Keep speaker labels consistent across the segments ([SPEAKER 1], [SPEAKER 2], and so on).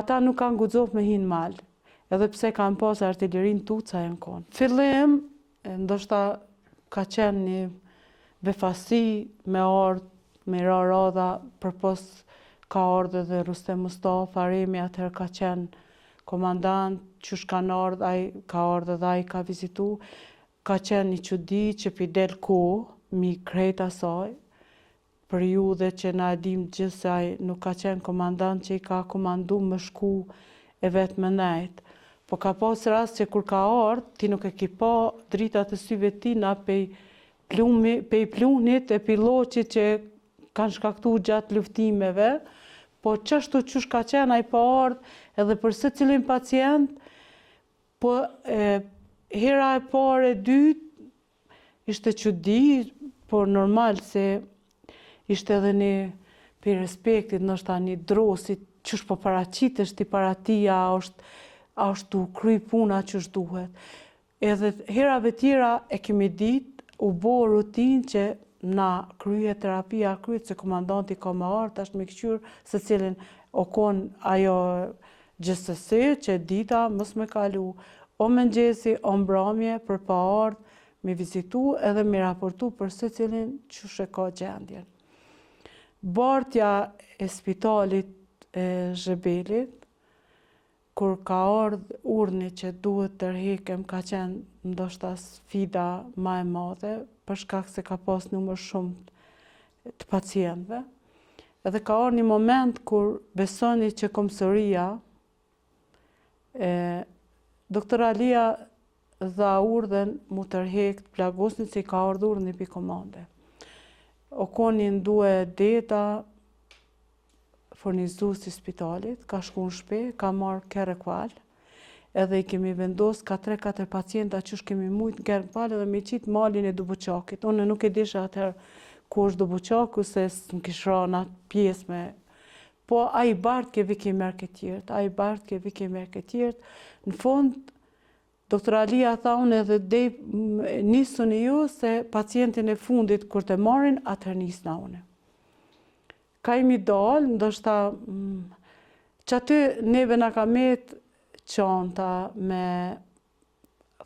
[SPEAKER 1] ata nuk kanë guxof me hinë mal, edhe pse kanë pas artillerin tuca e në konë. Fillim, ndoshta ka qenë një befasi me ardhë, me radha për pos ka ardhë dhe Rustem Mustafa Remi, atëherë ka qenë komandant, qysh kanë ardhë, ai ka ardhë dhe ai ka vizitu, ka qenë një çudi që pi del kohë, mi krejt asaj, periudhe që na e dim gjithë se ai nuk ka qenë komandant që i ka komandu me shku e vetë me nejtë. Po ka pas rast që kur ka ardhë, ti nuk e ki pa dritat e syve tina pej plunit e piloqit që kanë shkaktu gjatë luftimeve, po qështu qysh ka qenë ai pa ardhë edhe për se cilin pacient, po hera e parë e dytë ishte çudi, por normal se ishte edhe një për respektit, nështë një drosit, qysh po paraqitesh ti para tia, a është tu kry puna qysh duhet. Edhe herave tjera e kemi ditë, u bo rutin që na kryje terapia, kryet se komandanti ka me ardhë, është me këqyr se cilin o konë ajo GSS që dita mës me kalu o mëngjesi, o mbramje për pa ardhë, me vizitu edhe me raportu për se cilin qysh e ka gjendjen. Bartja e spitalit e Zhebelit, kur ka ardhë urni që duhet tërhekem, ka qenë ndoshta sfida ma e madhe, për shkak se ka pas numër shumë të pacientëve. Edhe ka ardhë një moment kur besoni që komësoria, doktor Alia dha urdhen mu tërhek të plagosnit se i ka ardhur urni pi komande. O konin duhe deta furnizuesi spitalit, ka shku në shpe, ka marrë Kerekval, edhe i kemi vendos ka 3-4 pacienta që kemi mujt në Kerekval edhe me qitë malin e Dubuqakit. Unë nuk e disha atëherë ku është Dubuqaku, se më kishra në atë pjesë me... Po a i bartë ke viki merë këtjert, a i bartë ke viki merë këtjert. Në fund, doktor Alia tha unë edhe nisën e ju se pacientin e fundit kur të marrin, atëherë nisë na une. Ka imi dalë, ndoshta që aty neve na ka met çanta me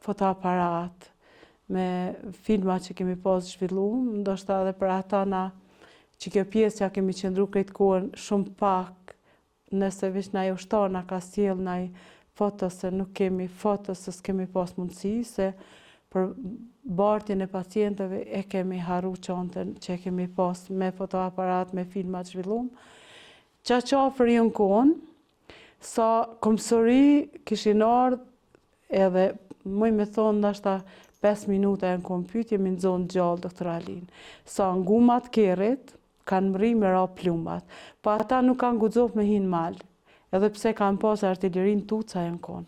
[SPEAKER 1] fotoaparat, me filma që kemi pas zhvillum, ndoshta edhe për ata na që kjo pjesë që kemi qëndru krejt kohën shumë pak, nëse vish na i ushtar na ka sjell na i foto se nuk kemi foto, se s'kemi pas mundësi, se për bartjen e pacientëve e kemi haru çantën që kemi pas me fotoaparat, me filmat zhvillum. Qa qafër jën konë, sa komësori kishin ardhë edhe mëj me thonë nashta 5 minuta e në kompytje mi nëzonë gjallë doktor Alin. Sa ngumat kerit, kanë mri me ra plumbat. Po ata nuk kanë guxof me hinë mal, edhe pse kanë pas artillerin tuca e në konë.